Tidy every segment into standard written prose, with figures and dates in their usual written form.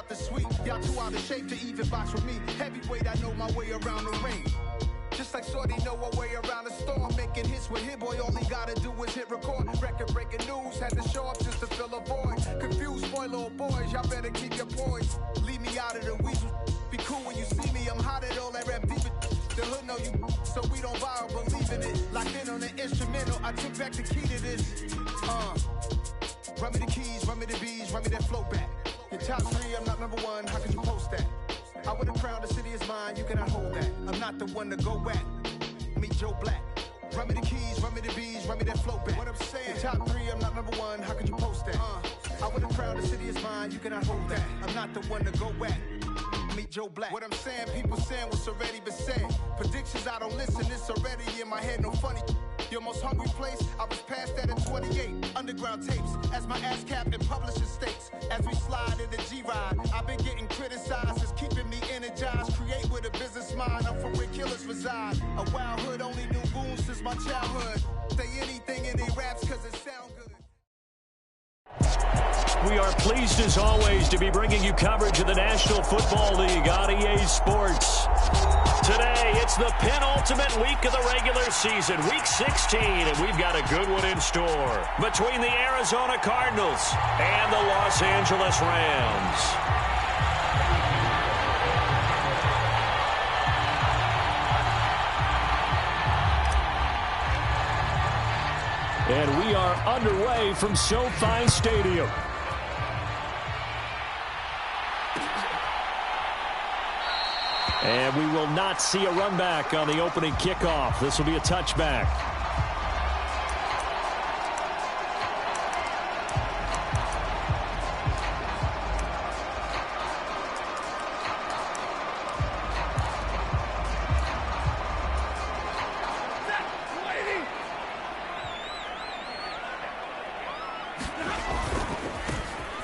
nothing sweet. Y'all too out of shape to even box with me. Heavyweight, I know my way around the ring. Just like Shorty know her way around the storm. Making hits with Hit Boy, all he gotta do is hit record. Record-breaking news, had to show up just to fill a void. Confused, spoiled little boys, y'all better keep your poise. Leave me out of the weasel. Be cool when you see me, I'm hot at all that rap deep. The hood know you, so we don't borrow, believe in it. Locked in on the instrumental, I took back the key to this. Run me the keys, run me the bees, run me that flow back. Your top 3, I'm not number 1, how could you post that? I would have crowned the city is mine, you cannot hold that. I'm not the one to go back. Meet Joe Black. Run me the keys, run me the bees, run me that flow back. What I'm saying, your top 3, I'm not number 1, how could you post that? I would have crowned the city is mine, you cannot hold that. I'm not the one to go back. Meet Joe Black. What I'm saying, people saying what's already been said. Predictions, I don't listen, it's already in my head, no funny. Your most hungry place, I was past that at 28. Underground tapes, as my ass cap and publishing states. As we slide in the G-Ride, I've been getting criticized, it's keeping me energized. Create with a business mind, I'm from where killers reside. A wild hood, only knew goons since my childhood. Say anything in their raps cause it sound good. We are pleased as always to be bringing you coverage of the National Football League on EA Sports. Today, it's the penultimate week of the regular season, week 16, and we've got a good one in store between the Arizona Cardinals and the Los Angeles Rams. And we are underway from SoFi Stadium. And we will not see a run back on the opening kickoff. This will be a touchback.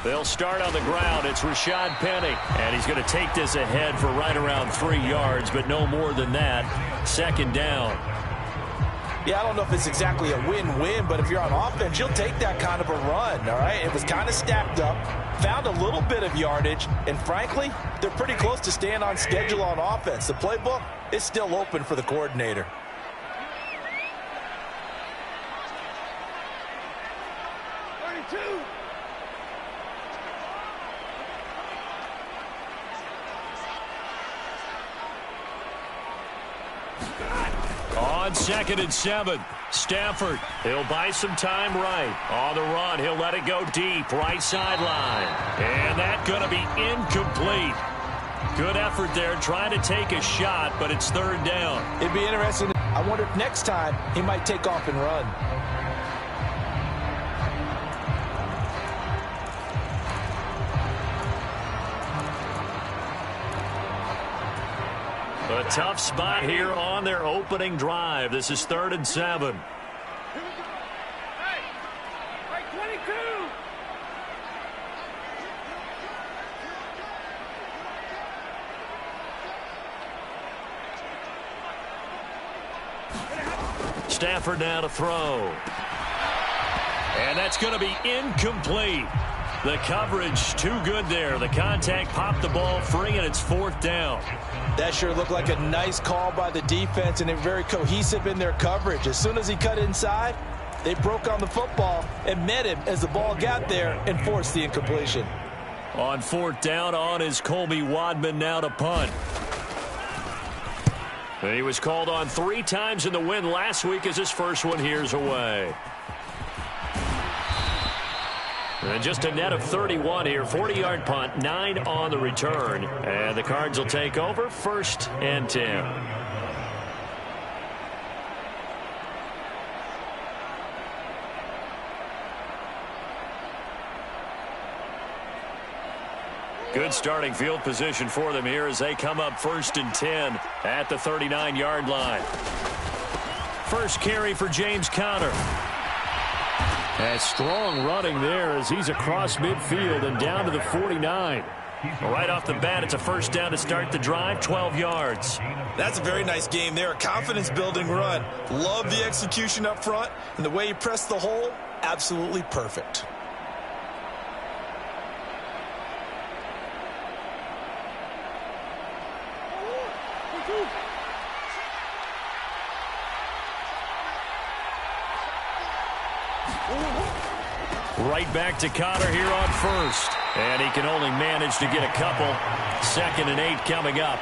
They'll start on the ground. It's Rashad Penny. And he's going to take this ahead for right around 3 yards, but no more than that. Second down. Yeah, I don't know if it's exactly a win-win, but if you're on offense, you'll take that kind of a run, all right? It was kind of stacked up, found a little bit of yardage, and frankly, they're pretty close to staying on schedule on offense. The playbook is still open for the coordinator. On 2nd and 7, Stafford. He'll buy some time right. On the run, he'll let it go deep, right sideline. And that's going to be incomplete. Good effort there, trying to take a shot, but it's 3rd down. It'd be interesting. I wonder if next time he might take off and run. A tough spot here on their opening drive. This is 3rd and 7. Hey, 22. Stafford now to throw. And that's going to be incomplete. The coverage too good there. The contact popped the ball free, and it's 4th down. That sure looked like a nice call by the defense, and they're very cohesive in their coverage. As soon as he cut inside, they broke on the football and met him as the ball got there and forced the incompletion. On 4th down, on is Colby Wadman now to punt. And he was called on 3 times in the win last week as his first one here's away. And just a net of 31 here. 40-yard punt, 9 on the return. And the Cards will take over 1st and 10. Good starting field position for them here as they come up 1st and 10 at the 39-yard line. First carry for James Conner. A strong running there as he's across midfield and down to the 49. Right off the bat, it's a 1st down to start the drive, 12 yards. That's a very nice game there, a confidence-building run. Love the execution up front, and the way he pressed the hole, absolutely perfect. Right back to Connor here on first. And he can only manage to get a couple. 2nd and 8 coming up.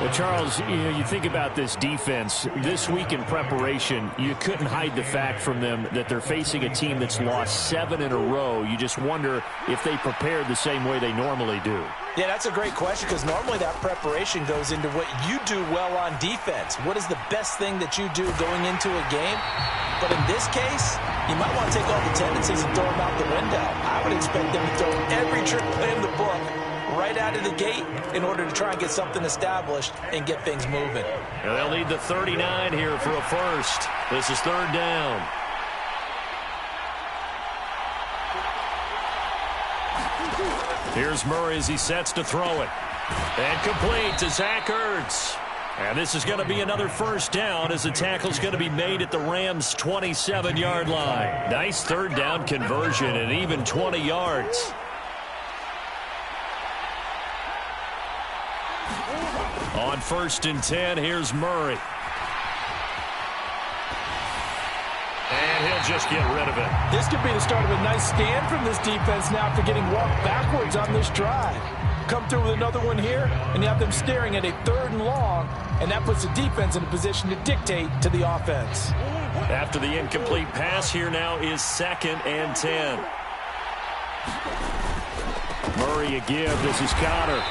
Well, Charles, you think about this defense. This week in preparation, you couldn't hide the fact from them that they're facing a team that's lost 7 in a row. You just wonder if they prepared the same way they normally do. Yeah, that's a great question because normally that preparation goes into what you do well on defense. What is the best thing that you do going into a game? But in this case, you might want to take all the tendencies and throw them out the window. I would expect them to throw every trick play in the book right out of the gate in order to try and get something established and get things moving. And they'll need the 39 here for a first. This is 3rd down. Here's Murray as he sets to throw it. And complete to Zach Ertz. And this is going to be another first down as the tackle's going to be made at the Rams' 27-yard line. Nice 3rd down conversion and even 20 yards. On 1st and 10, here's Murray. And he'll just get rid of it. This could be the start of a nice stand from this defense now after getting walked backwards on this drive. Come through with another one here, and you have them staring at a 3rd and long, and that puts the defense in a position to dictate to the offense. After the incomplete pass, here now is 2nd and 10. Murray a give. This is Connor.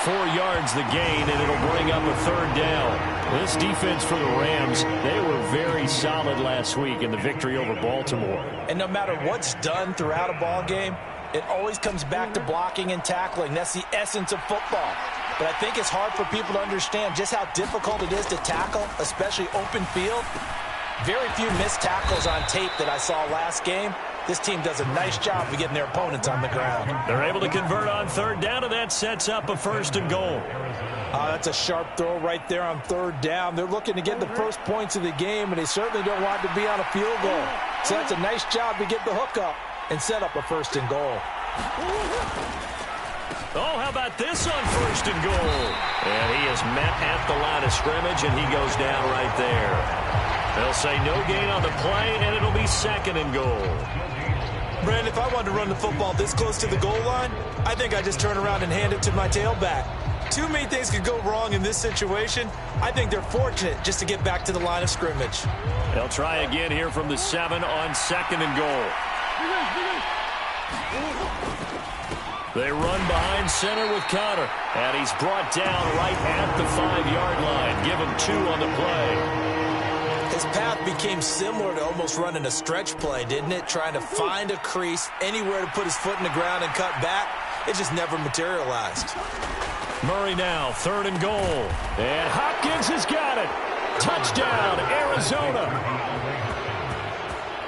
4 yards the gain, and it'll bring up a 3rd down. This defense for the Rams, they were very solid last week in the victory over Baltimore. And no matter what's done throughout a ball game, it always comes back to blocking and tackling. That's the essence of football. But I think it's hard for people to understand just how difficult it is to tackle, especially open field. Very few missed tackles on tape that I saw last game. This team does a nice job of getting their opponents on the ground. They're able to convert on 3rd down, and that sets up a 1st and goal. That's a sharp throw right there on 3rd down. They're looking to get the first points of the game, and they certainly don't want to be on a field goal. So that's a nice job to get the hook up and set up a 1st and goal. Oh, how about this on 1st and goal? And he is met at the line of scrimmage, and he goes down right there. They'll say no gain on the play, and it'll be 2nd and goal. Brandon, if I wanted to run the football this close to the goal line, I think I just turn around and hand it to my tailback. Too many things could go wrong in this situation. I think they're fortunate just to get back to the line of scrimmage. They'll try again here from the 7 on 2nd and goal. They run behind center with Connor. And he's brought down right at the 5-yard line. Give him 2 on the play. His path became similar to almost running a stretch play, didn't it? Trying to find a crease, anywhere to put his foot in the ground and cut back. It just never materialized. Murray now, 3rd and goal. And Hopkins has got it. Touchdown, Arizona.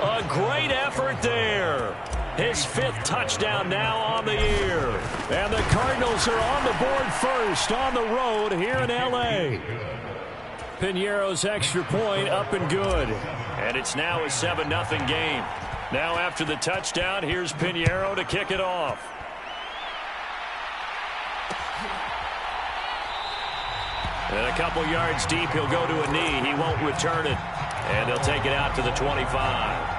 A great effort there. His 5th touchdown now on the year. And the Cardinals are on the board first on the road here in L.A. Piñeiro's extra point up and good. And it's now a 7-0 game. Now after the touchdown, here's Piñeiro to kick it off. And a couple yards deep, he'll go to a knee. He won't return it. And they'll take it out to the 25.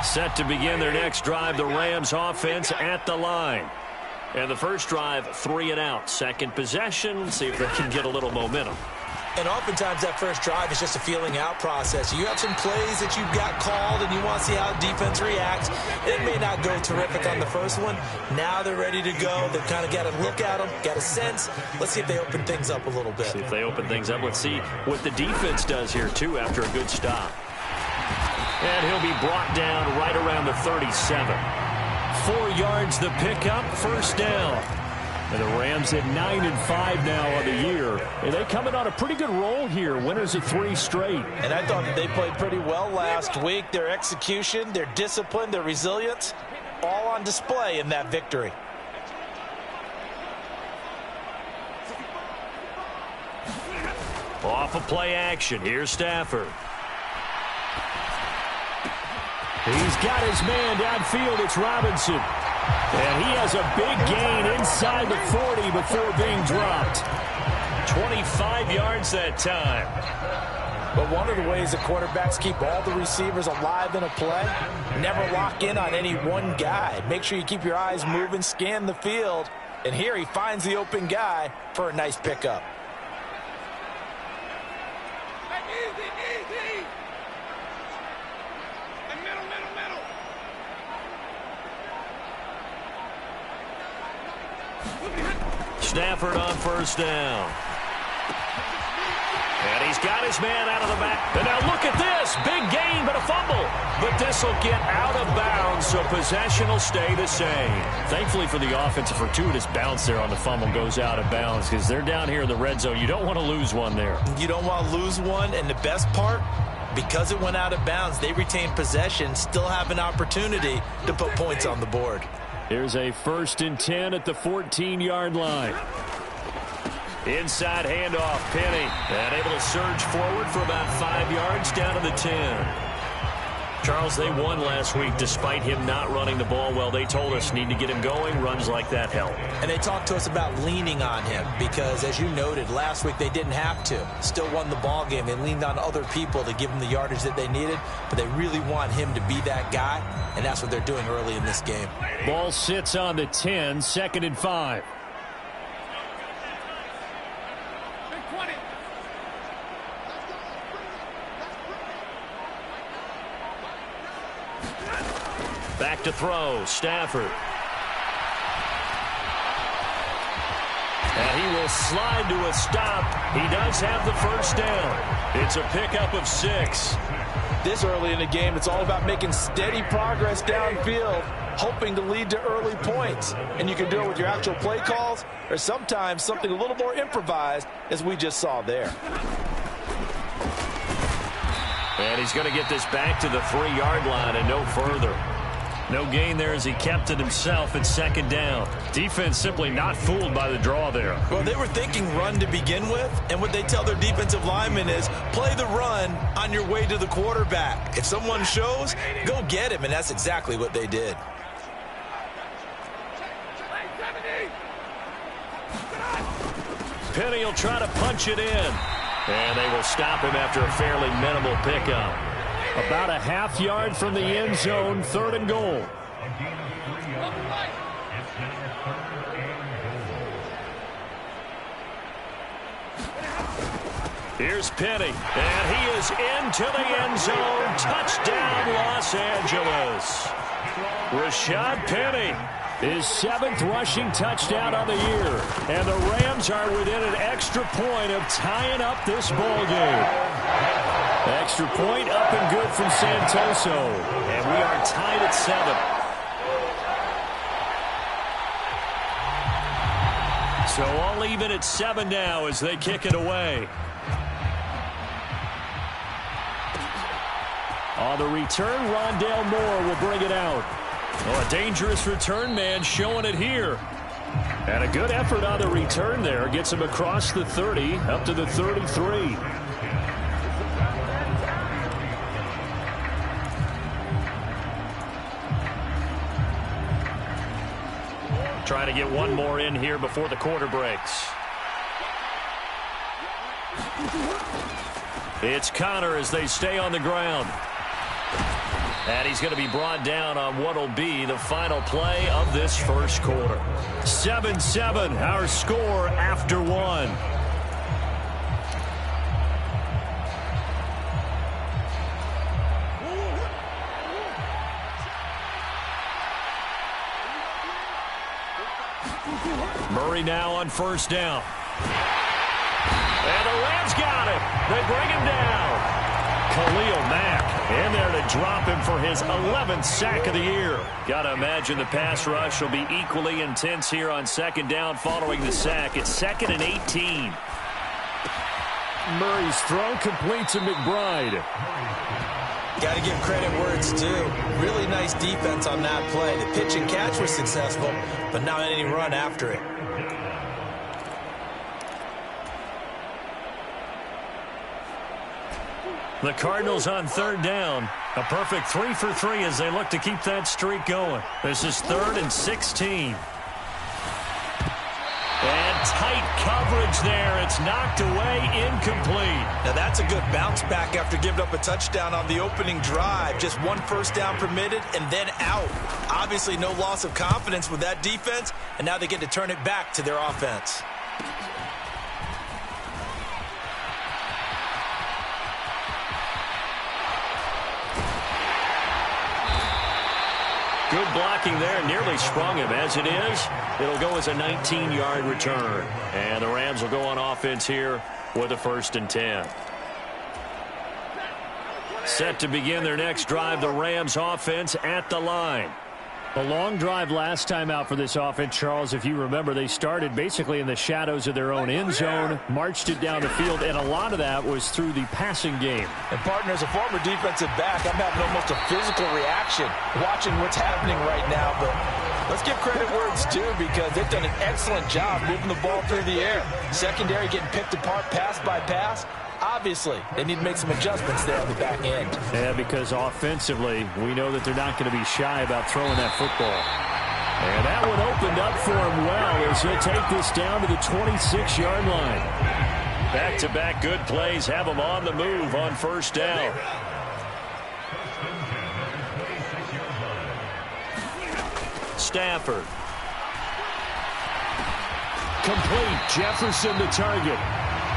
Set to begin their next drive, the Rams offense at the line. And the first drive, 3 and out. Second possession, see if they can get a little momentum. And oftentimes that first drive is just a feeling out process. You have some plays that you've got called and you want to see how the defense reacts. It may not go terrific on the first one. Now they're ready to go. They've kind of got to look at them, got a sense. Let's see if they open things up a little bit. See if they open things up. Let's see what the defense does here, too, after a good stop. And he'll be brought down right around the 37. 4 yards the pickup, first down. And the Rams at 9-5 now on the year. And they coming on a pretty good roll here. Winners of 3 straight. And I thought that they played pretty well last week. Their execution, their discipline, their resilience, all on display in that victory. Off of play action. Here's Stafford. He's got his man downfield. It's Robinson. And he has a big gain inside the 40 before being dropped. 25 yards that time. But one of the ways that quarterbacks keep all the receivers alive in a play, never lock in on any one guy. Make sure you keep your eyes moving, scan the field. And here he finds the open guy for a nice pickup. Easy. And middle. Stafford on first down. And he's got his man out of the back. And now look at this. Big gain, but a fumble. But this will get out of bounds, so possession will stay the same. Thankfully for the offense, a fortuitous bounce there on the fumble goes out of bounds because they're down here in the red zone. You don't want to lose one there. You don't want to lose one, and the best part, because it went out of bounds, they retain possession, still have an opportunity to put points on the board. Here's a 1st and 10 at the 14-yard line. Inside handoff, Penny. And able to surge forward for about 5 yards down to the 10. Charles, they won last week despite him not running the ball well. They told us need to get him going. Runs like that help. And they talked to us about leaning on him because, as you noted, last week they didn't have to. Still won the ball game. They leaned on other people to give them the yardage that they needed, but they really want him to be that guy, and that's what they're doing early in this game. Ball sits on the 10, 2nd and 5. Back to throw, Stafford. And he will slide to a stop. He does have the first down. It's a pickup of 6. This early in the game, it's all about making steady progress downfield, hoping to lead to early points. And you can do it with your actual play calls or sometimes something a little more improvised, as we just saw there. And he's going to get this back to the 3-yard line and no further. No gain there as he kept it himself at 2nd down. Defense simply not fooled by the draw there. Well, they were thinking run to begin with, and what they tell their defensive linemen is play the run on your way to the quarterback. If someone shows, go get him, and that's exactly what they did. Penny will try to punch it in. And they will stop him after a fairly minimal pickup. About a half yard from the end zone, 3rd and goal. Here's Penny, and he is into the end zone. Touchdown, Los Angeles. Rashad Penny. His 7th rushing touchdown on the year. And the Rams are within an extra point of tying up this ball game. Extra point up and good from Santoso. And we are tied at 7. So all even at 7 now as they kick it away. On the return, Rondale Moore will bring it out. Well, a dangerous return man showing it here. And a good effort on the return there. Gets him across the 30, up to the 33. Trying to get one more in here before the quarter breaks. It's Connor as they stay on the ground. And he's going to be brought down on what will be the final play of this first quarter. 7-7, our score after 1. Murray now on first down. And the Rams got him. They bring him down. Khalil Mack in there to drop him for his 11th sack of the year. Got to imagine the pass rush will be equally intense here on 2nd down following the sack. It's 2nd and 18. Murray's throw complete to McBride. Got to give credit where it's due. Really nice defense on that play. The pitch and catch was successful, but not any run after it. The Cardinals on 3rd down. A perfect 3 for 3 as they look to keep that streak going. This is 3rd and 16. And tight coverage there. It's knocked away, incomplete. Now that's a good bounce back after giving up a touchdown on the opening drive. Just 1 first down permitted and then out. Obviously no loss of confidence with that defense, and now they get to turn it back to their offense. Good blocking there, nearly sprung him. As it is, it'll go as a 19-yard return. And the Rams will go on offense here with a 1st and 10. Set to begin their next drive, the Rams offense at the line. A long drive last time out for this offense, Charles. If you remember, they started basically in the shadows of their own end zone, marched it down the field, and a lot of that was through the passing game. And, partner, as a former defensive back, I'm having almost a physical reaction watching what's happening right now. But let's give credit where it's due because they've done an excellent job moving the ball through the air. Secondary getting picked apart pass by pass. Obviously, they need to make some adjustments there on the back end. Yeah, because offensively, we know that they're not going to be shy about throwing that football. And that one opened up for him well as he'll take this down to the 26-yard line. Back-to-back good plays have them on the move on 1st down. Stafford. Complete. Jefferson the target.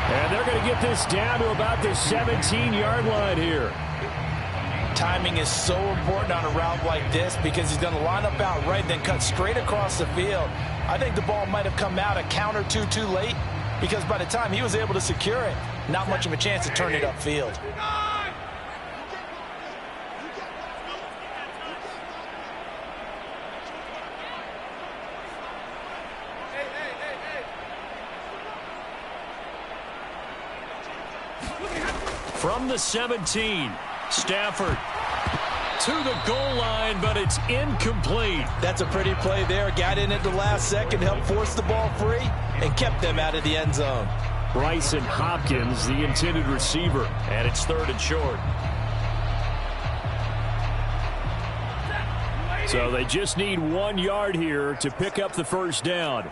And they're going to get this down to about the 17-yard line here. Timing is so important on a route like this because he's going to line up out right, then cut straight across the field. I think the ball might have come out a count or two too late because by the time he was able to secure it, not much of a chance to turn it upfield. From the 17, Stafford to the goal line, but it's incomplete. That's a pretty play there. Got in at the last second, helped force the ball free, and kept them out of the end zone. Bryson Hopkins, the intended receiver. And it's 3rd and short. So they just need 1 yard here to pick up the 1st down.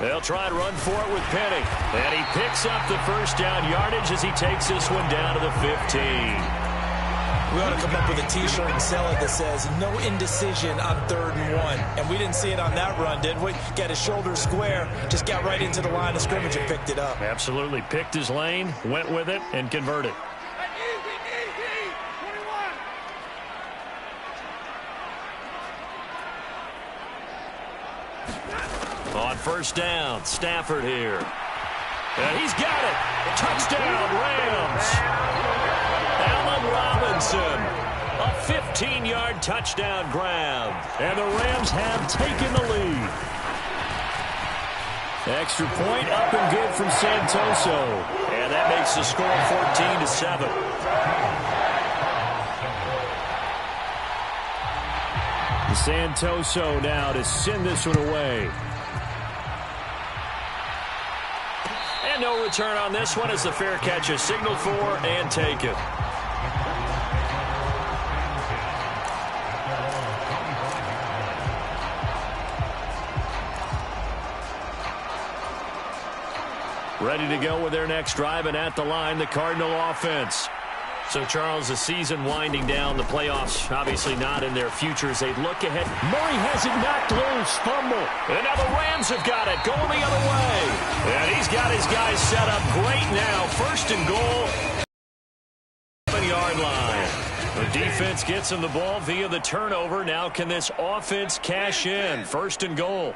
They'll try and run for it with Penny. And he picks up the 1st down yardage as he takes this one down to the 15. We ought to come up with a T-shirt and sell it that says, no indecision on 3rd and 1. And we didn't see it on that run, did we? Got his shoulders square, just got right into the line of scrimmage and picked it up. Absolutely. Picked his lane, went with it, and converted. On 1st down, Stafford here. And he's got it. Touchdown, Rams. Allen Robinson. A 15-yard touchdown grab. And the Rams have taken the lead. Extra point up and good from Santoso. And that makes the score 14-7. Santoso now to send this one away. And no return on this one as the fair catch is signaled for and taken. Ready to go with their next drive, and at the line, the Cardinal offense. So, Charles, the season winding down, the playoffs obviously not in their future as they look ahead. Murray has it knocked loose. Fumble. And now the Rams have got it, going the other way. And he's got his guys set up great now. 1st and goal. 7-yard line. The defense gets him the ball via the turnover. Now can this offense cash in? 1st and goal.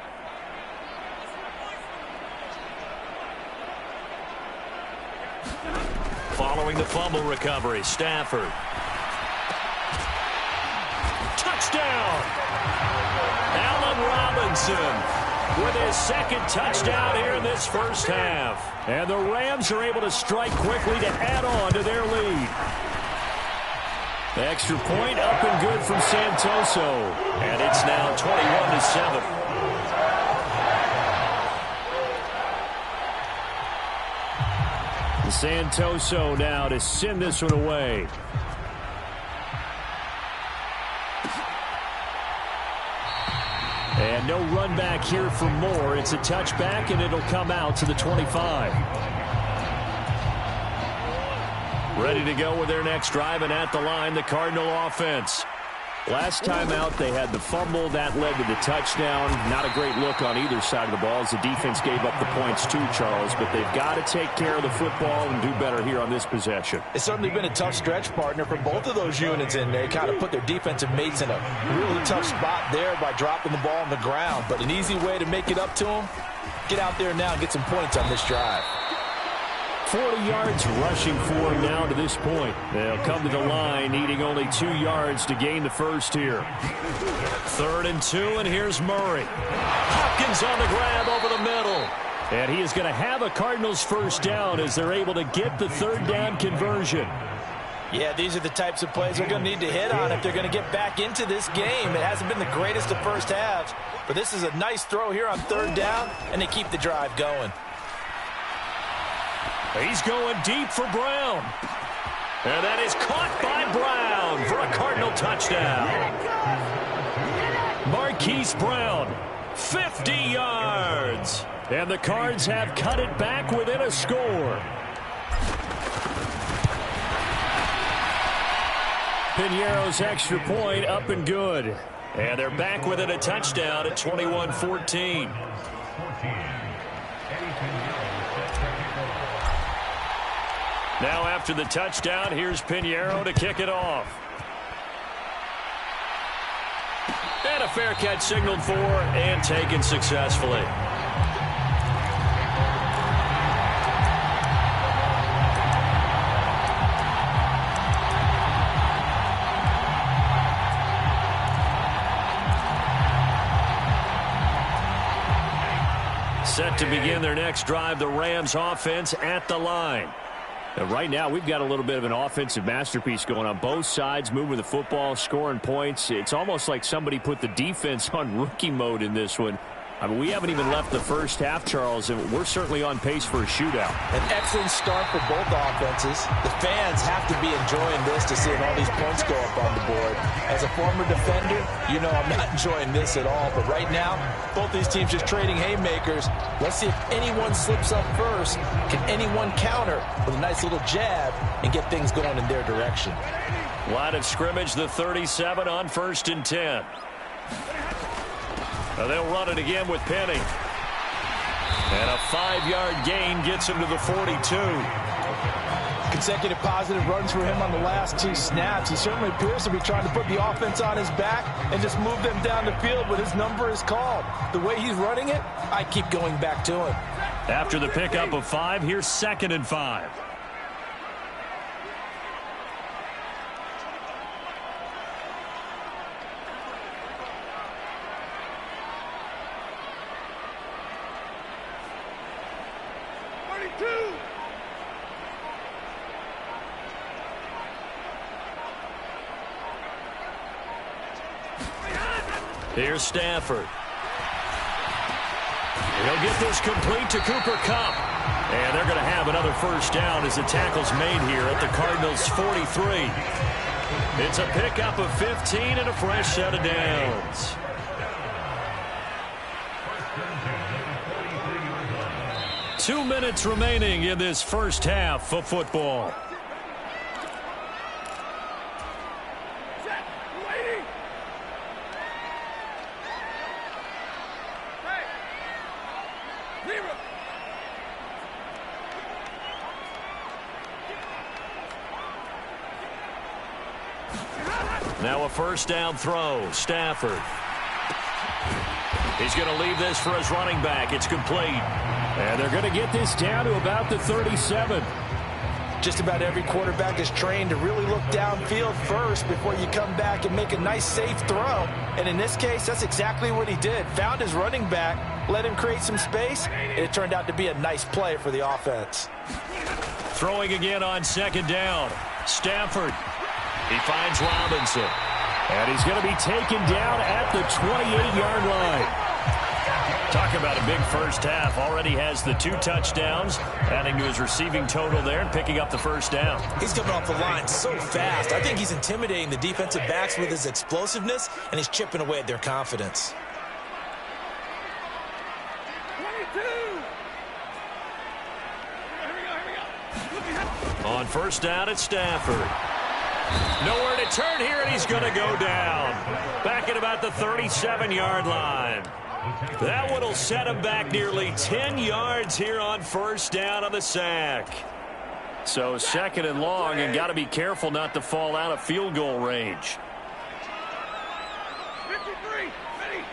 Following the fumble recovery, Stafford. Touchdown! Allen Robinson with his 2nd touchdown here in this 1st half. And the Rams are able to strike quickly to add on to their lead. The extra point up and good from Santoso. And it's now 21-7. Santoso now to send this one away. And no run back here for Moore. It's a touchback, and it'll come out to the 25. Ready to go with their next drive, and at the line, the Cardinal offense. Last time out, they had the fumble. That led to the touchdown. Not a great look on either side of the ball as the defense gave up the points too, Charles. But they've got to take care of the football and do better here on this possession. It's certainly been a tough stretch, partner, for both of those units in there. Kind of put their defensive mates in a really tough spot there by dropping the ball on the ground. But an easy way to make it up to them, get out there now and get some points on this drive. 40 yards rushing for him now to this point. They'll come to the line, needing only 2 yards to gain the first here. 3rd and 2, and here's Murray. Hopkins on the grab over the middle. And he is going to have a Cardinals first down as they're able to get the 3rd down conversion. Yeah, these are the types of plays they're going to need to hit on if they're going to get back into this game. It hasn't been the greatest of first halves, but this is a nice throw here on 3rd down, and they keep the drive going. He's going deep for Brown. And that is caught by Brown for a Cardinal touchdown. Marquise Brown, 50 yards. And the Cards have cut it back within a score. Piñeiro's extra point up and good. And they're back within a touchdown at 21-14. Now after the touchdown, here's Piñeiro to kick it off. And a fair catch signaled for and taken successfully. Set to begin their next drive, the Rams offense at the line. Right now, we've got a little bit of an offensive masterpiece going on. Both sides moving the football, scoring points. It's almost like somebody put the defense on rookie mode in this one. I mean, we haven't even left the first half, Charles, and we're certainly on pace for a shootout. An excellent start for both offenses. The fans have to be enjoying this to seeing all these points go up on the board. As a former defender, you know I'm not enjoying this at all. But right now, both these teams just trading haymakers. Let's see if anyone slips up first. Can anyone counter with a nice little jab and get things going in their direction? Line of scrimmage, the 37 on 1st and 10. They'll run it again with Penny. And a 5-yard gain gets him to the 42. Consecutive positive runs for him on the last 2 snaps. He certainly appears to be trying to put the offense on his back and just move them down the field when his number is called. The way he's running it, I keep going back to him. After the pickup of 5, here's 2nd and 5. Here's Stafford. He'll get this complete to Cooper Kupp. And they're going to have another first down as the tackle's made here at the Cardinals' 43. It's a pickup of 15 and a fresh set of downs. Two minutes remaining in this first half of football. Now a first down throw. Stafford. He's going to leave this for his running back. It's complete. And they're going to get this down to about the 37. Just about every quarterback is trained to really look downfield first before you come back and make a nice, safe throw. And in this case, that's exactly what he did. Found his running back, let him create some space, and it turned out to be a nice play for the offense. Throwing again on 2nd down. Stafford. He finds Robinson. And he's going to be taken down at the 28-yard line. Talk about a big first half. Already has the 2 touchdowns, adding to his receiving total there and picking up the first down. He's coming off the line so fast. I think he's intimidating the defensive backs with his explosiveness, and he's chipping away at their confidence. On first down, it's Stafford. Nowhere to turn here, and he's going to go down. Back at about the 37-yard line. That one will set him back nearly 10 yards here on first down on the sack. So second and long, and got to be careful not to fall out of field goal range. 53, ready.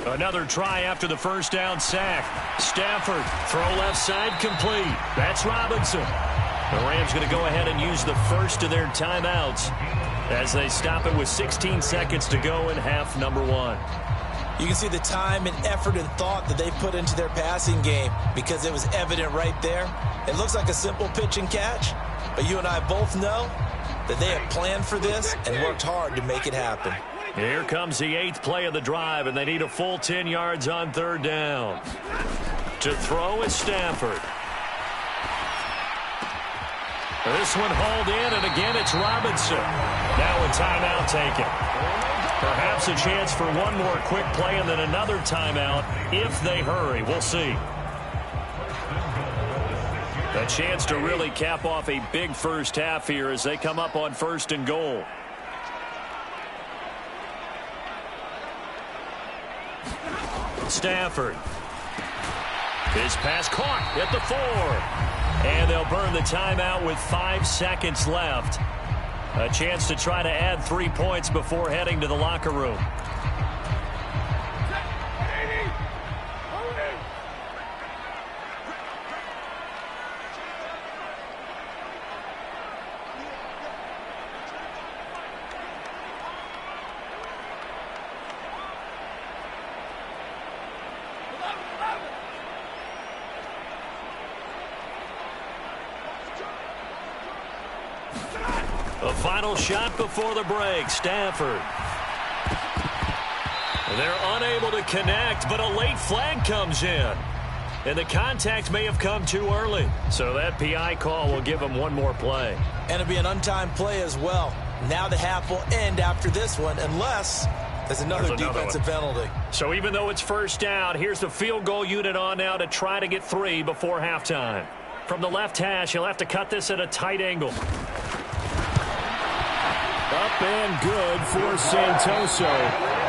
Another try after the first down sack. Stafford, throw left side, complete. That's Robinson. The Rams going to go ahead and use the first of their timeouts as they stop it with 16 seconds to go in half number one. You can see the time and effort and thought that they put into their passing game because it was evident right there. It looks like a simple pitch and catch, but you and I both know that they have planned for this and worked hard to make it happen. Here comes the 8th play of the drive, and they need a full 10 yards on third down. To throw is Stafford. This one hauled in, and again it's Robinson. Now a timeout taken. Perhaps a chance for one more quick play and then another timeout if they hurry. We'll see. A chance to really cap off a big first half here as they come up on first and goal. Stafford. His pass caught at the 4. And they'll burn the timeout with 5 seconds left. A chance to try to add 3 points before heading to the locker room. A final shot before the break. Stafford. They're unable to connect, but a late flag comes in. And the contact may have come too early. So that PI call will give them one more play. And it'll be an untimed play as well. Now the half will end after this one unless there's another defensive penalty. So even though it's first down, here's the field goal unit on now to try to get 3 before halftime. From the left hash, he'll have to cut this at a tight angle. Up and good for Santoso.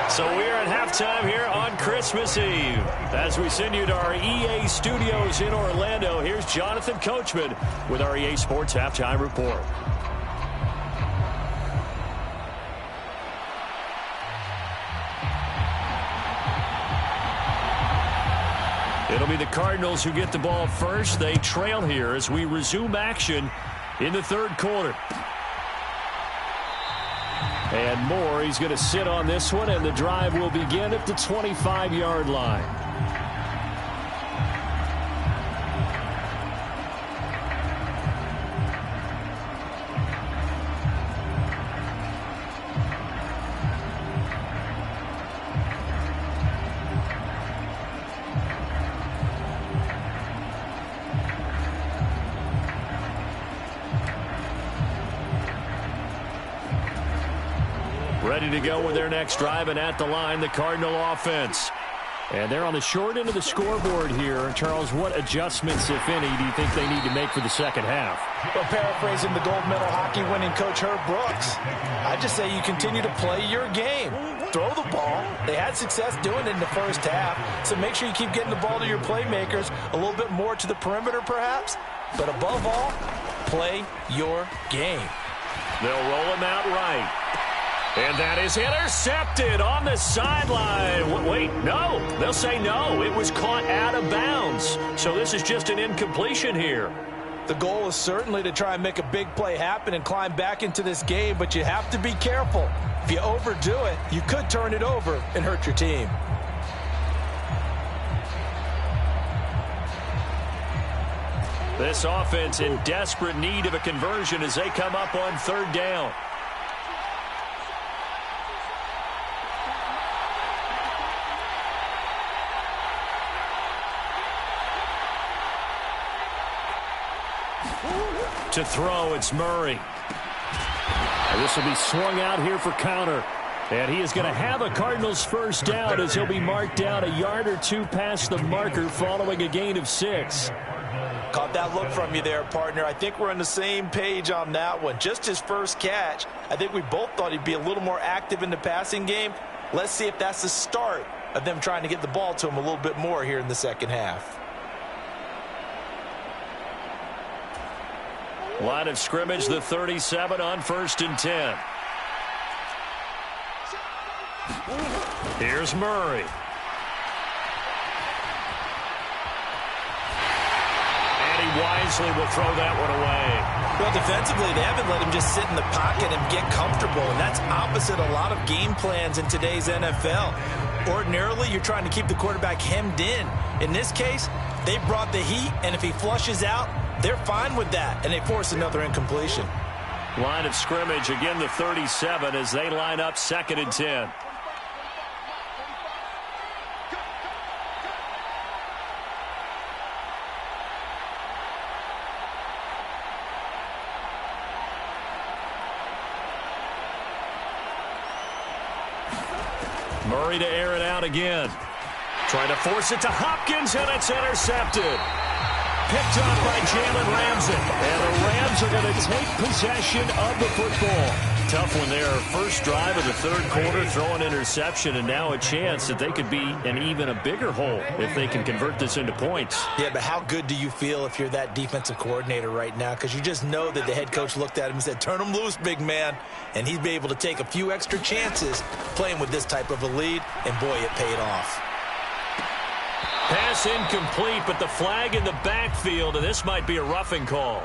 So we're at halftime here on Christmas Eve. As we send you to our EA studios in Orlando, here's Jonathan Coachman with our EA Sports Halftime Report. It'll be the Cardinals who get the ball first. They trail here as we resume action in the third quarter. And Moore, he's going to sit on this one, and the drive will begin at the 25-yard line. Ready to go with their next drive, and at the line, the Cardinal offense. And they're on the short end of the scoreboard here. Charles, what adjustments, if any, do you think they need to make for the second half? Well, paraphrasing the gold medal hockey winning coach Herb Brooks, I just say you continue to play your game. Throw the ball. They had success doing it in the first half, so make sure you keep getting the ball to your playmakers, a little bit more to the perimeter perhaps, but above all, play your game. They'll roll him out right. And that is intercepted on the sideline. Wait, no. They'll say no. It was caught out of bounds. So this is just an incompletion here. The goal is certainly to try and make a big play happen and climb back into this game, but you have to be careful. If you overdo it, you could turn it over and hurt your team. This offense in desperate need of a conversion as they come up on third down. To throw, it's Murray. And this will be swung out here for counter. And he is going to have a Cardinals first down as he'll be marked down a yard or two past the marker following a gain of 6. Caught that look from you there, partner. I think we're on the same page on that one. Just his first catch. I think we both thought he'd be a little more active in the passing game. Let's see if that's the start of them trying to get the ball to him a little bit more here in the second half. Line of scrimmage, the 37 on 1st and 10. Here's Murray. And he wisely will throw that one away. Well, defensively, they haven't let him just sit in the pocket and get comfortable, and that's opposite a lot of game plans in today's NFL. Ordinarily, you're trying to keep the quarterback hemmed in. In this case, they brought the heat, and if he flushes out, they're fine with that, and they force another incompletion. Line of scrimmage, again the 37 as they line up 2nd and 10. Murray to air it out again. Trying to force it to Hopkins, and it's intercepted. Picked up by Jalen Ramsey. And the Rams are going to take possession of the football. Tough one there. First drive of the 3rd quarter, throw an interception, and now a chance that they could be in even a bigger hole if they can convert this into points. Yeah, but how good do you feel if you're that defensive coordinator right now? Because you just know that the head coach looked at him and said, turn him loose, big man. And he'd be able to take a few extra chances playing with this type of a lead, and boy, it paid off. Pass incomplete, but the flag in the backfield, and this might be a roughing call.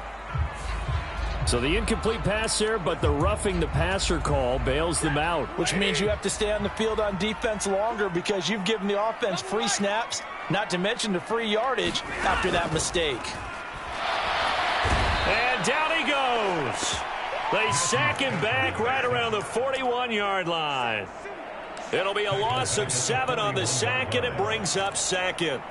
So the incomplete pass there, but the roughing the passer call bails them out. Which means you have to stay on the field on defense longer because you've given the offense free snaps, not to mention the free yardage after that mistake. And down he goes. They sack him back right around the 41-yard line. It'll be a loss of 7 on the sack, and it brings up 2nd.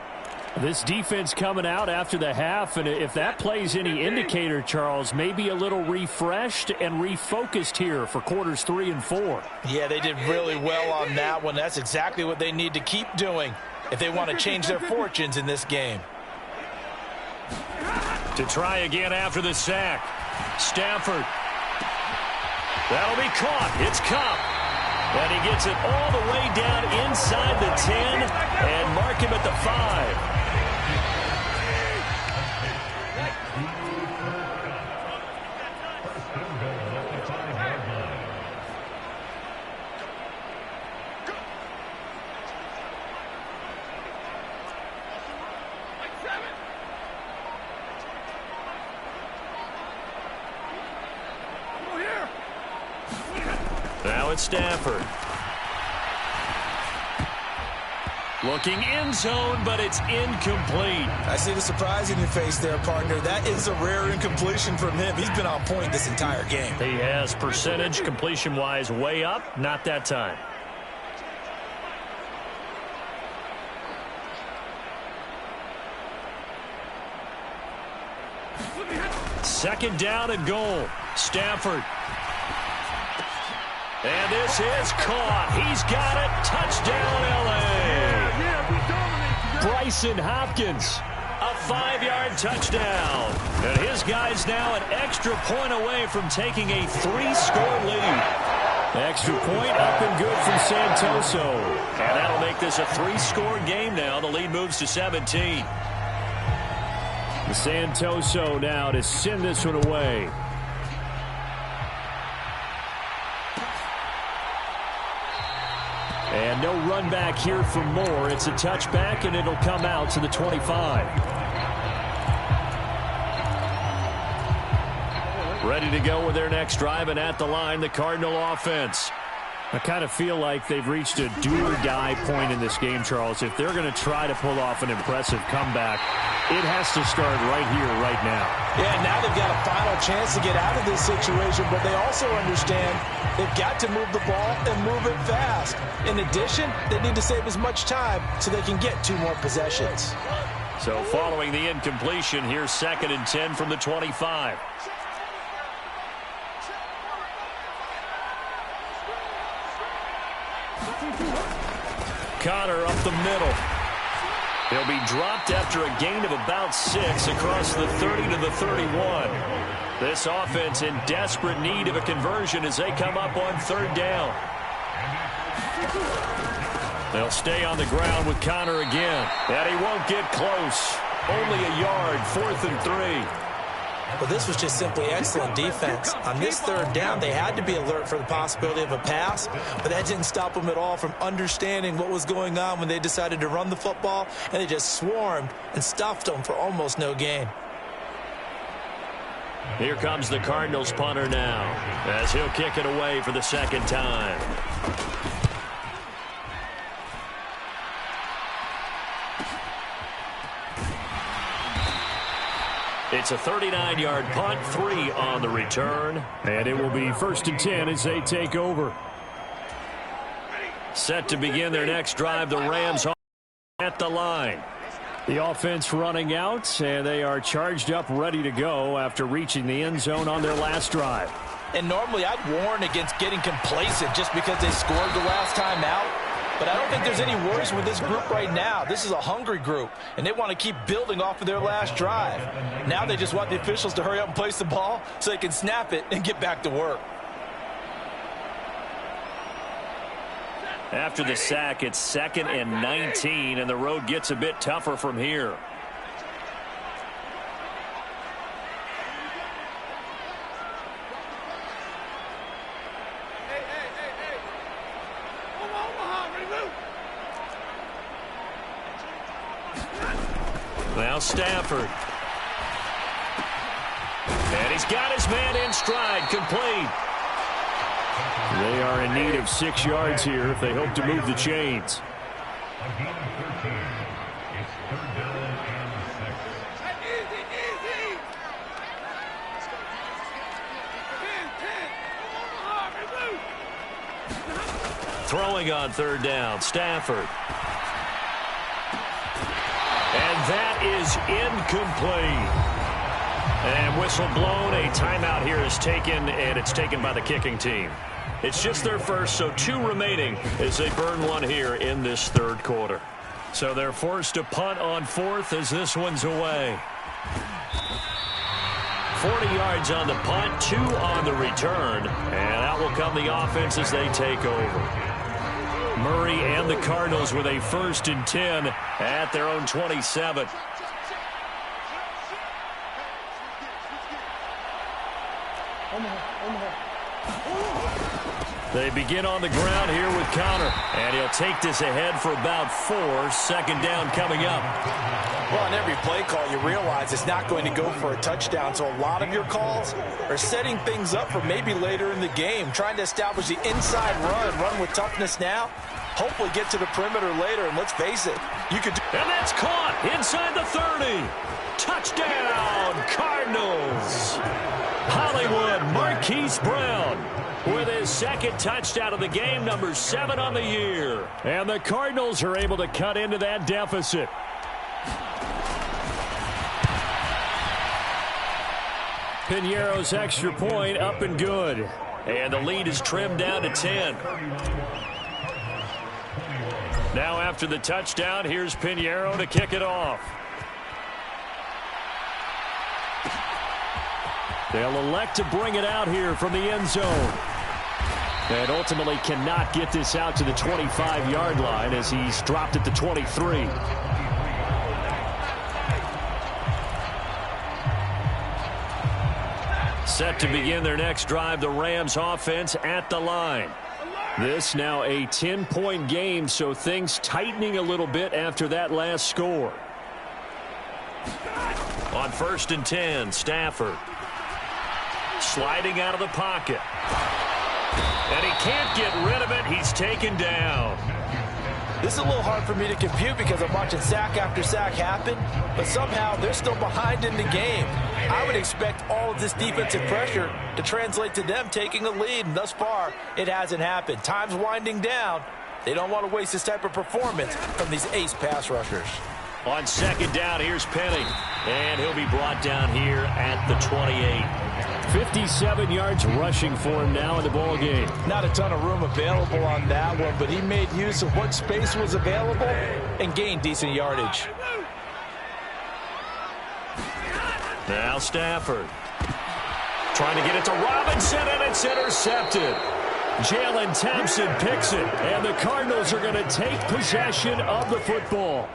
This defense coming out after the half, and if that plays any indicator, Charles, maybe a little refreshed and refocused here for quarters 3 and 4. Yeah, they did really well on that one. That's exactly what they need to keep doing if they want to change their fortunes in this game. To try again after the sack. Stafford. That'll be caught. It's Kupp. And he gets it all the way down inside the 10 and mark him at the 5. Now it's Stafford. Looking end zone, but it's incomplete. I see the surprise in your face there, partner. That is a rare incompletion from him. He's been on point this entire game. He has percentage completion-wise way up. Not that time. Second down and goal. Stafford. And this is caught. He's got it. Touchdown, L.A. Bryson Hopkins, a 5-yard touchdown. And his guy's now an extra point away from taking a 3-score lead. Extra point up and good from Santoso. And that'll make this a 3-score game now. The lead moves to 17. Santoso now to send this one away. And no run back here for Moore. It's a touchback, and it'll come out to the 25. Ready to go with their next drive, and at the line, the Cardinal offense. I kind of feel like they've reached a do-or-die point in this game, Charles. If they're going to try to pull off an impressive comeback, it has to start right here, right now. Yeah, now they've got a final chance to get out of this situation, but they also understand they've got to move the ball and move it fast. In addition, they need to save as much time so they can get 2 more possessions. So following the incompletion, here's 2nd and 10 from the 25. Connor up the middle. He'll be dropped after a gain of about 6 across the 30 to the 31. This offense in desperate need of a conversion as they come up on 3rd down. They'll stay on the ground with Connor again. And he won't get close. Only a yard, 4th and 3. Well, this was just simply excellent defense. On this 3rd down, they had to be alert for the possibility of a pass, but that didn't stop them at all from understanding what was going on when they decided to run the football, and they just swarmed and stuffed them for almost no gain. Here comes the Cardinals punter now as he'll kick it away for the 2nd time. It's a 39-yard punt, 3 on the return. And it will be 1st and 10 as they take over. Set to begin their next drive, the Rams at the line. The offense running out, and they are charged up, ready to go after reaching the end zone on their last drive. And normally I'd warn against getting complacent just because they scored the last time out. But I don't think there's any worries with this group right now. This is a hungry group, and they want to keep building off of their last drive. Now they just want the officials to hurry up and place the ball so they can snap it and get back to work. After the sack, it's 2nd and 19, and the road gets a bit tougher from here. Now Stafford. And he's got his man in stride, complete. They are in need of 6 yards here if they hope to move the chains. Throwing on 3rd down, Stafford. And that is incomplete. And whistle blown. A timeout here is taken, and it's taken by the kicking team. It's just their first, so 2 remaining as they burn 1 here in this 3rd quarter. So they're forced to punt on 4th as this one's away. 40 yards on the punt, 2 on the return. And out will come the offense as they take over. Murray and the Cardinals with a 1st and 10 at their own 27. They begin on the ground here with Connor, and he'll take this ahead for about 4. 2nd down coming up. Well, on every play call, you realize it's not going to go for a touchdown, so a lot of your calls are setting things up for maybe later in the game, trying to establish the inside run with toughness now, hopefully get to the perimeter later, and let's face it, you could do. And that's caught inside the 30. Touchdown, Cardinals. Hollywood Marquise Brown with his 2nd touchdown of the game, number 7 on the year. And the Cardinals are able to cut into that deficit. Piñeiro's extra point up and good. And the lead is trimmed down to 10. Now after the touchdown, here's Piñeiro to kick it off. They'll elect to bring it out here from the end zone. And ultimately cannot get this out to the 25-yard line as he's dropped at the 23. Set to begin their next drive, the Rams offense at the line. This now a 10-point game, so things tightening a little bit after that last score. On 1st and 10, Stafford. Sliding out of the pocket. And he can't get rid of it. He's taken down. This is a little hard for me to compute because I'm watching sack after sack happen, but somehow they're still behind in the game. I would expect all of this defensive pressure to translate to them taking a lead, and thus far, it hasn't happened. Time's winding down. They don't want to waste this type of performance from these ace pass rushers. On 2nd down, here's Penny. And he'll be brought down here at the 28. 57 yards rushing for him now in the ball game. Not a ton of room available on that one, but he made use of what space was available and gained decent yardage. Now Stafford trying to get it to Robinson, and it's intercepted. Jalen Thompson picks it, and the Cardinals are going to take possession of the football.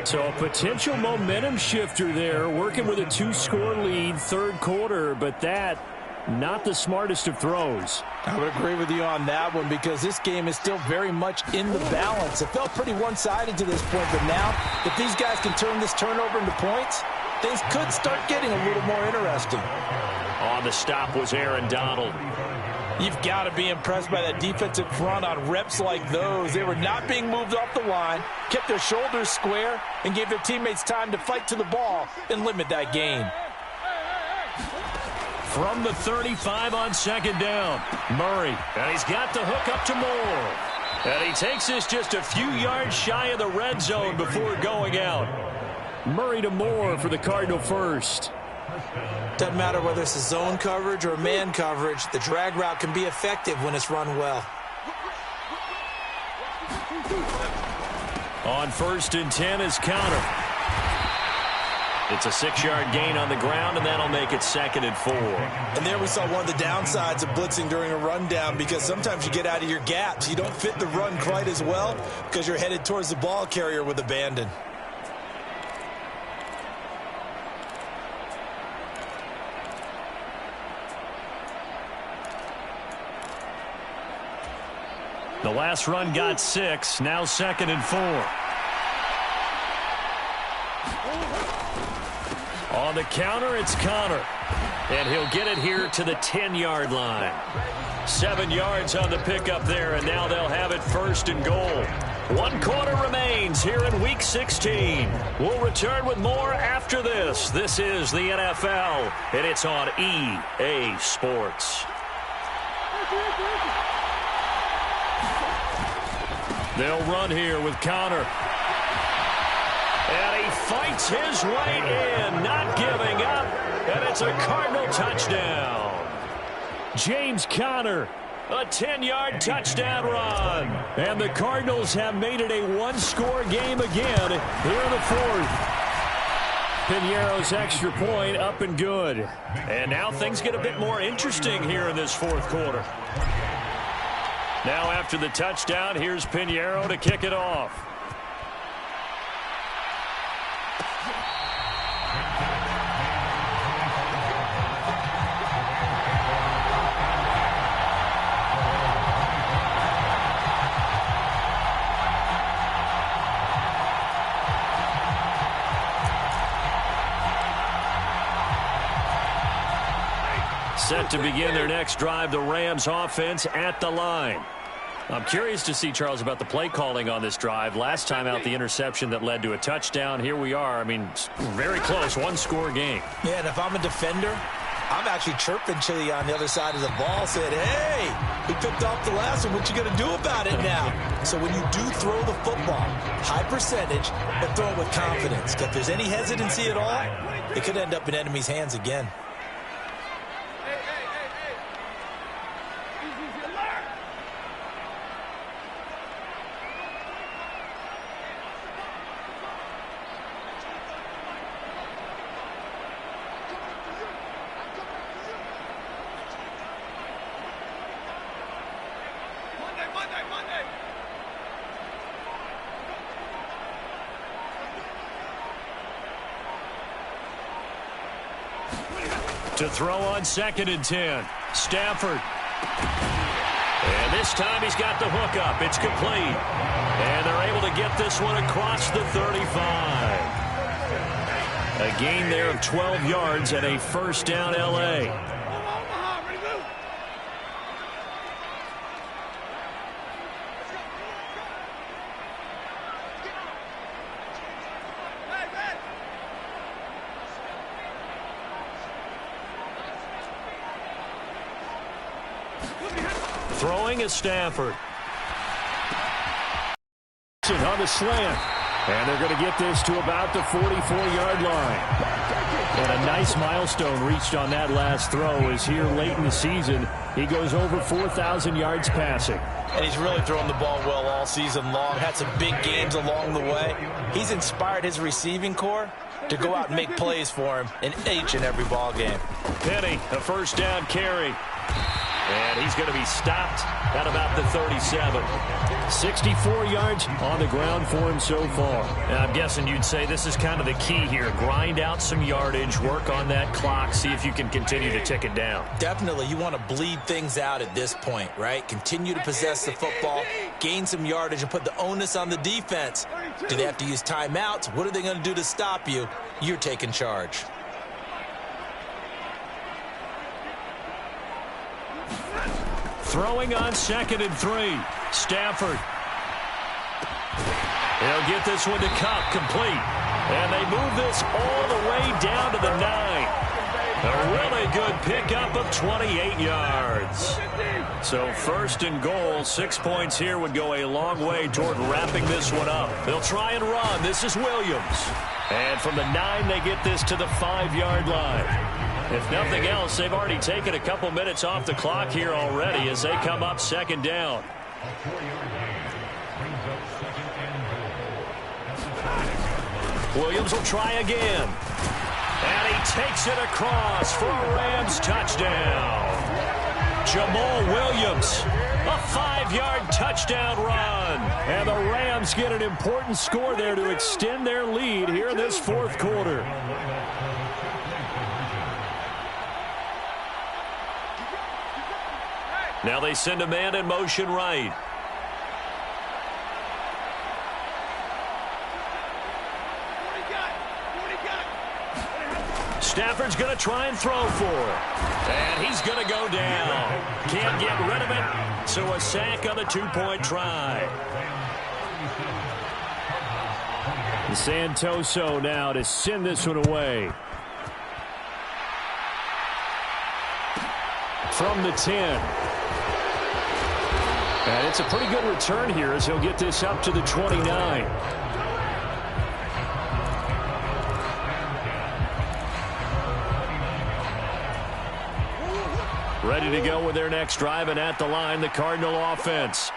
So a potential momentum shifter there, working with a 2-score lead, third quarter, but that, not the smartest of throws. I would agree with you on that one because this game is still very much in the balance. It felt pretty one-sided to this point, but now, if these guys can turn this turnover into points, things could start getting a little more interesting. On the stop was Aaron Donald. You've got to be impressed by that defensive front on reps like those. They were not being moved off the line, kept their shoulders square, and gave their teammates time to fight to the ball and limit that gain. From the 35 on second down, Murray. And he's got the hook up to Moore. And he takes this just a few yards shy of the red zone before going out. Murray to Moore for the Cardinal first. Doesn't matter whether it's a zone coverage or man coverage, the drag route can be effective when it's run well. On 1st and 10 is Counter. It's a 6-yard gain on the ground, and that'll make it 2nd and 4. And there we saw one of the downsides of blitzing during a rundown, because sometimes you get out of your gaps. You don't fit the run quite as well because you're headed towards the ball carrier with abandon. The last run got 6, now 2nd and 4. On the counter, it's Connor. And he'll get it here to the 10-yard line. 7 yards on the pickup there, and now they'll have it 1st and goal. 1 quarter remains here in Week 16. We'll return with more after this. This is the NFL, and it's on EA Sports. They'll run here with Connor. And he fights his way in, not giving up. And it's a Cardinal touchdown. James Conner, a 10-yard touchdown run. And the Cardinals have made it a 1-score game again here in the 4th. Piñeiro's extra point up and good. And now things get a bit more interesting here in this 4th quarter. Now after the touchdown, here's Piñeiro to kick it off. Set to begin their next drive, the Rams offense at the line. I'm curious to see, Charles, about the play calling on this drive. Last time out, the interception that led to a touchdown. Here we are. I mean, very close, 1-score game. Yeah, and if I'm a defender, I'm actually chirping Chili on the other side of the ball, saying, hey, we picked off the last one. What you going to do about it now? So when you do throw the football, high percentage, but throw it with confidence. If there's any hesitancy at all, it could end up in enemy's hands again. To throw on 2nd and 10. Stafford. And this time he's got the hook up. It's complete. And they're able to get this one across the 35. A gain there of 12 yards and a 1st down L.A. Throwing is Stafford. On the slant. And they're going to get this to about the 44-yard line. And a nice milestone reached on that last throw as here late in the season, he goes over 4,000 yards passing. And he's really thrown the ball well all season long. Had some big games along the way. He's inspired his receiving corps to go out and make plays for him in each and every ball game. Penny, a first down carry. And he's going to be stopped at about the 37. 64 yards on the ground for him so far. And I'm guessing you'd say this is kind of the key here. Grind out some yardage, work on that clock, see if you can continue to tick it down. Definitely, you want to bleed things out at this point, right? Continue to possess the football, gain some yardage, and put the onus on the defense. Do they have to use timeouts? What are they going to do to stop you? You're taking charge. Throwing on 2nd and 3. Stafford. He'll get this one to Cup, complete. And they move this all the way down to the 9. A really good pickup of 28 yards. So 1st and goal, 6 points here would go a long way toward wrapping this one up. They'll try and run. This is Williams. And from the 9, they get this to the 5-yard line. If nothing else, they've already taken a couple minutes off the clock here already as they come up 2nd down. Williams will try again. And he takes it across for a Rams touchdown. Jamal Williams, a 5-yard touchdown run. And the Rams get an important score there to extend their lead here in this 4th quarter. Now they send a man in motion right. Stafford's going to try and throw for it. And he's going to go down. Can't get rid of it, so a sack on the 2-point try. Santoso now to send this one away. From the 10. And it's a pretty good return here as he'll get this up to the 29. Ready to go with their next drive, and at the line, the Cardinal offense.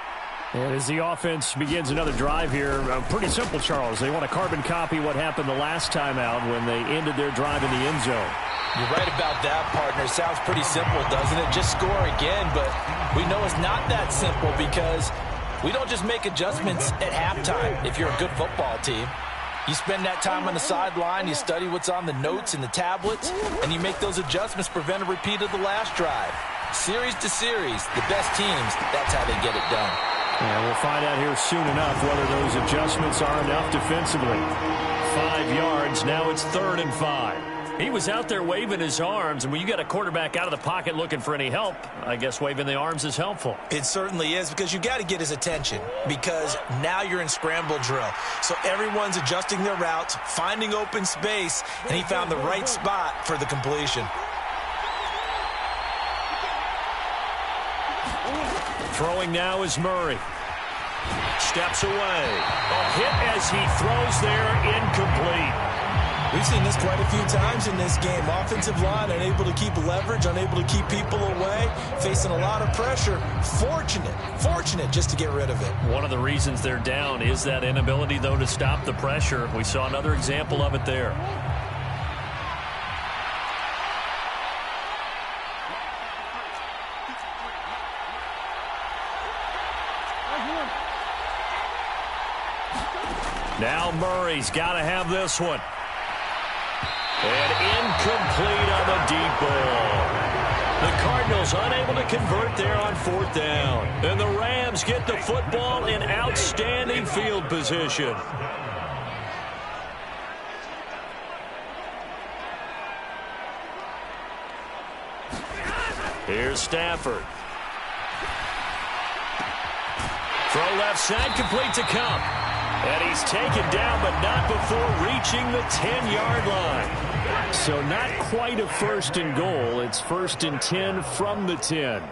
And as the offense begins another drive here, pretty simple, Charles. They want to carbon copy what happened the last time out when they ended their drive in the end zone. You're right about that, partner. Sounds pretty simple, doesn't it? Just score again, but we know it's not that simple because we don't just make adjustments at halftime if you're a good football team. You spend that time on the sideline, you study what's on the notes and the tablets, and you make those adjustments to prevent a repeat of the last drive. Series to series, the best teams, that's how they get it done. Yeah, we'll find out here soon enough whether those adjustments are enough defensively. 5 yards, now it's 3rd and 5. He was out there waving his arms, and when you got a quarterback out of the pocket looking for any help, I guess waving the arms is helpful. It certainly is, because you got to get his attention, because now you're in scramble drill. So everyone's adjusting their routes, finding open space, and he found the right spot for the completion. Throwing now is Murray. Steps away. A hit as he throws there, incomplete. We've seen this quite a few times in this game. Offensive line unable to keep leverage, unable to keep people away, facing a lot of pressure. Fortunate just to get rid of it. One of the reasons they're down is that inability, though, to stop the pressure. We saw another example of it there. Now Murray's got to have this one. And incomplete on the deep ball. The Cardinals unable to convert there on 4th down. And the Rams get the football in outstanding field position. Here's Stafford. Throw left side, complete to Cup. And he's taken down, but not before reaching the 10-yard line. So not quite a 1st and goal. It's 1st and 10 from the 10.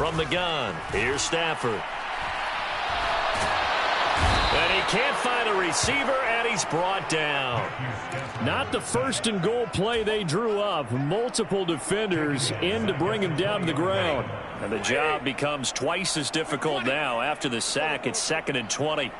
From the gun, here's Stafford. And he can't find a receiver, and he's brought down. Not the first and goal play they drew up. Multiple defenders in to bring him down to the ground. And the job becomes twice as difficult now. After the sack, it's 2nd and 20.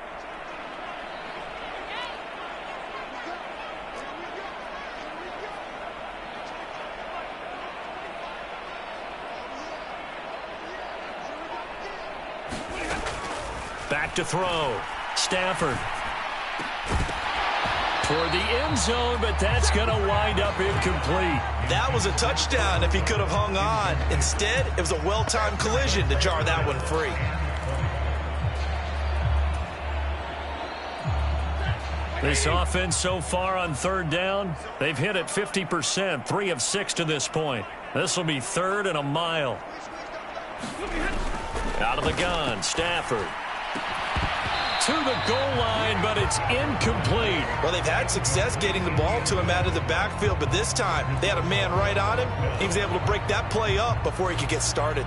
Back to throw. Stafford. Toward the end zone, but that's going to wind up incomplete. That was a touchdown if he could have hung on. Instead, it was a well-timed collision to jar that one free. This offense so far on 3rd down, they've hit it 50%, 3 of 6 to this point. This will be 3rd and a mile. Out of the gun, Stafford. To the goal line, but it's incomplete. Well, they've had success getting the ball to him out of the backfield, but this time they had a man right on him. He was able to break that play up before he could get started.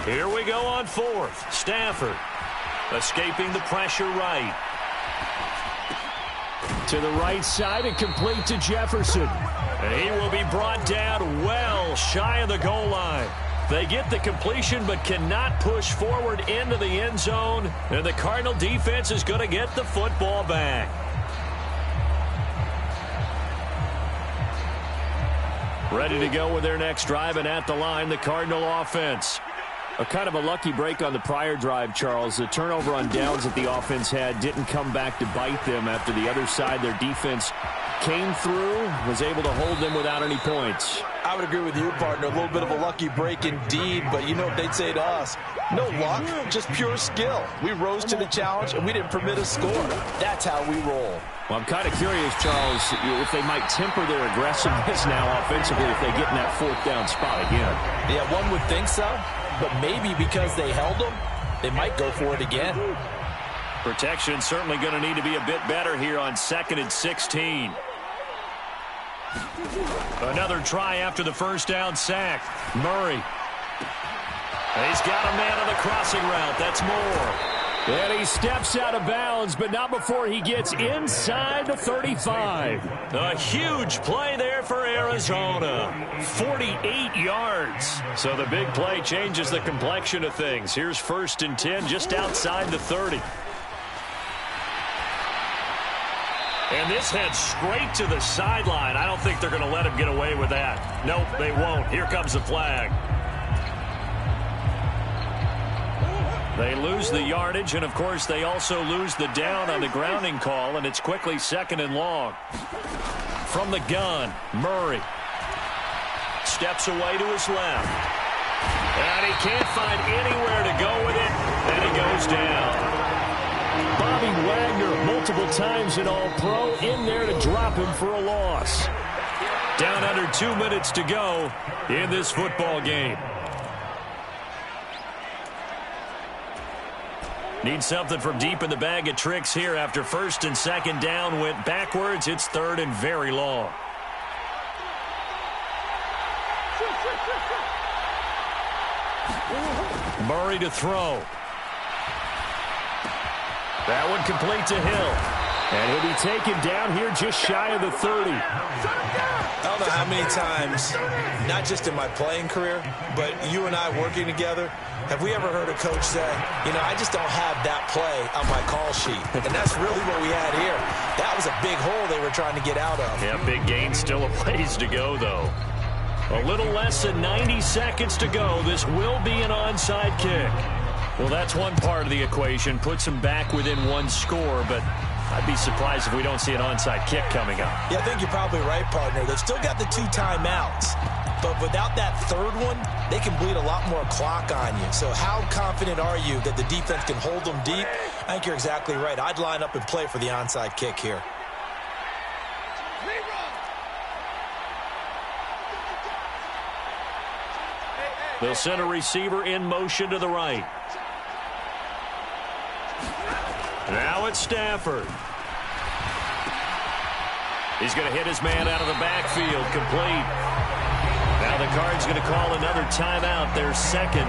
Here we go on 4th. Stafford escaping the pressure right. To the right side and complete to Jefferson. And he will be brought down well shy of the goal line. They get the completion but cannot push forward into the end zone. And the Cardinal defense is going to get the football back. Ready to go with their next drive, and at the line, the Cardinal offense. A kind of a lucky break on the prior drive, Charles. The turnover on downs that the offense had didn't come back to bite them after the other side. Their defense came through, was able to hold them without any points. I would agree with you, partner. A little bit of a lucky break indeed, but you know what they'd say to us. No luck, just pure skill. We rose to the challenge, and we didn't permit a score. That's how we roll. Well, I'm kind of curious, Charles, if they might temper their aggressiveness now offensively if they get in that 4th down spot again. Yeah, one would think so, but maybe because they held them, they might go for it again. Protection certainly going to need to be a bit better here on 2nd and 16. Another try after the first down sack. Murray. He's got a man on the crossing route. That's Moore. And he steps out of bounds, but not before he gets inside the 35. A huge play there for Arizona. 48 yards. So the big play changes the complexion of things. Here's 1st and 10 just outside the 30. And this heads straight to the sideline. I don't think they're going to let him get away with that. Nope, they won't. Here comes the flag. They lose the yardage, and, of course, they also lose the down on the grounding call, and it's quickly 2nd and long. From the gun, Murray steps away to his left. And he can't find anywhere to go with it, and he goes down. Bobby Wagner, multiple times an All-Pro, in there to drop him for a loss. Down under 2 minutes to go in this football game. Need something from deep in the bag of tricks here after 1st and 2nd down went backwards. It's 3rd and very long. Murray to throw. That one complete to Hill. And he'll be taken down here just shy of the 30. I don't know how many times, not just in my playing career, but you and I working together, have we ever heard a coach say, you know, I just don't have that play on my call sheet. And that's really what we had here. That was a big hole they were trying to get out of. Yeah, big gain, still a ways to go, though. A little less than 90 seconds to go. This will be an onside kick. Well, that's one part of the equation. Puts them back within one score, but I'd be surprised if we don't see an onside kick coming up. Yeah, I think you're probably right, partner. They've still got the 2 timeouts. But without that third one, they can bleed a lot more clock on you. So how confident are you that the defense can hold them deep? I think you're exactly right. I'd line up and play for the onside kick here. They'll send a receiver in motion to the right. Now it's Stafford. He's going to hit his man out of the backfield, complete. Now the Cards going to call another timeout, their second.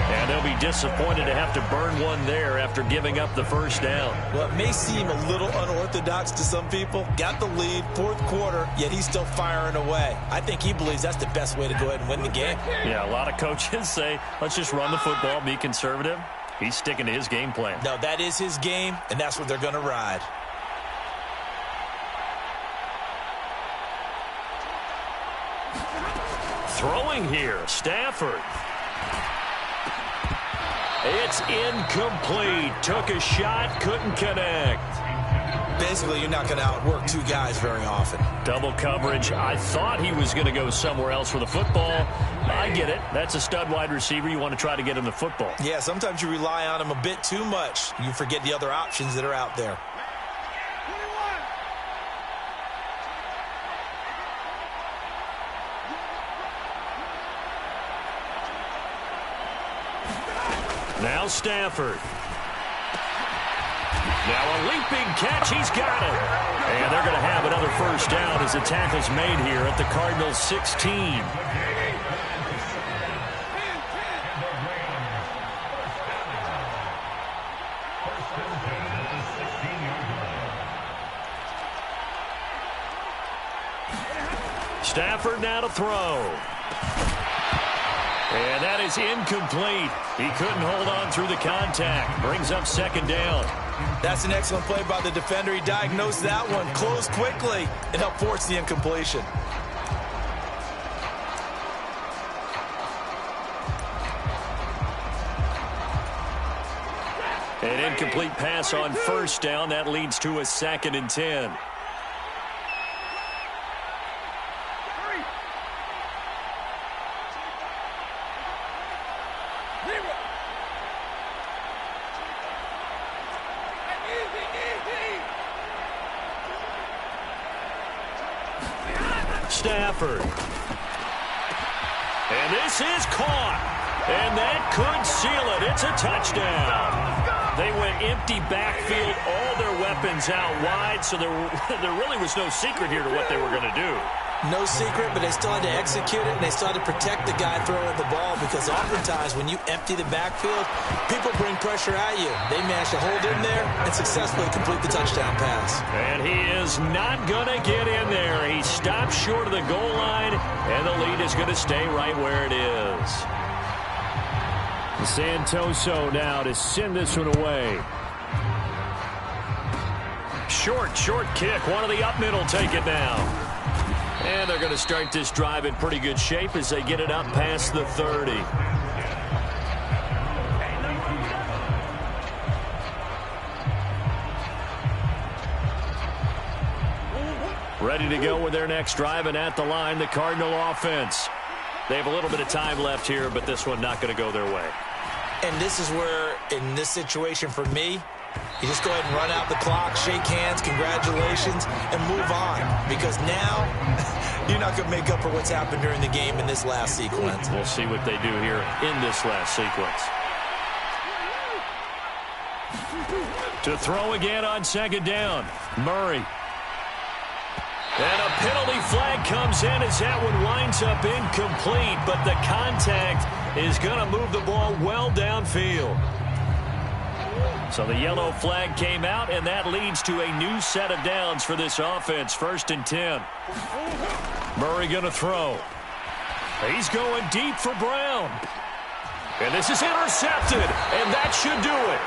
And they'll be disappointed to have to burn one there after giving up the first down. Well, it may seem a little unorthodox to some people. Got the lead, fourth quarter, yet he's still firing away. I think he believes that's the best way to go ahead and win the game. Yeah, a lot of coaches say, let's just run the football, be conservative. He's sticking to his game plan. No, that is his game, and that's what they're going to ride. Throwing here, Stafford. It's incomplete. Took a shot, couldn't connect. Basically, you're not going to outwork two guys very often. Double coverage. I thought he was going to go somewhere else with the football. I get it. That's a stud wide receiver. You want to try to get him the football. Yeah, sometimes you rely on him a bit too much. You forget the other options that are out there. Now Stafford. Now a leaping catch. He's got it. And they're going to have another first down as the tackle's made here at the Cardinals 16. Stafford now to throw. And that is incomplete. He couldn't hold on through the contact. Brings up second down. That's an excellent play by the defender. He diagnosed that one, closed quickly, and helped force the incompletion. An incomplete pass on first down. That leads to a 2nd and 10. Stafford. And this is caught. And that could seal it. It's a touchdown. They went empty backfield, all their weapons out wide, so there really was no secret here to what they were going to do. No secret, but they still had to execute it, and they still had to protect the guy throwing the ball, because oftentimes when you empty the backfield, people bring pressure at you. They managed to hold in there and successfully complete the touchdown pass. And he is not going to get in there. He stopped short of the goal line, and the lead is going to stay right where it is. Santoso now to send this one away. Short kick. One of the up middle take it now. And they're going to start this drive in pretty good shape as they get it up past the 30. Ready to go with their next drive, and at the line, the Cardinal offense. They have a little bit of time left here, but this one not going to go their way. And this is where, in this situation for me, you just go ahead and run out the clock, shake hands, congratulations, and move on. Because now, you're not going to make up for what's happened during the game in this last sequence. We'll see what they do here in this last sequence. To throw again on second down, Murray. And a penalty flag comes in as that one winds up incomplete, but the contact is going to move the ball well downfield. So the yellow flag came out, and that leads to a new set of downs for this offense. 1st and 10. Murray going to throw. He's going deep for Brown. And this is intercepted, and that should do it.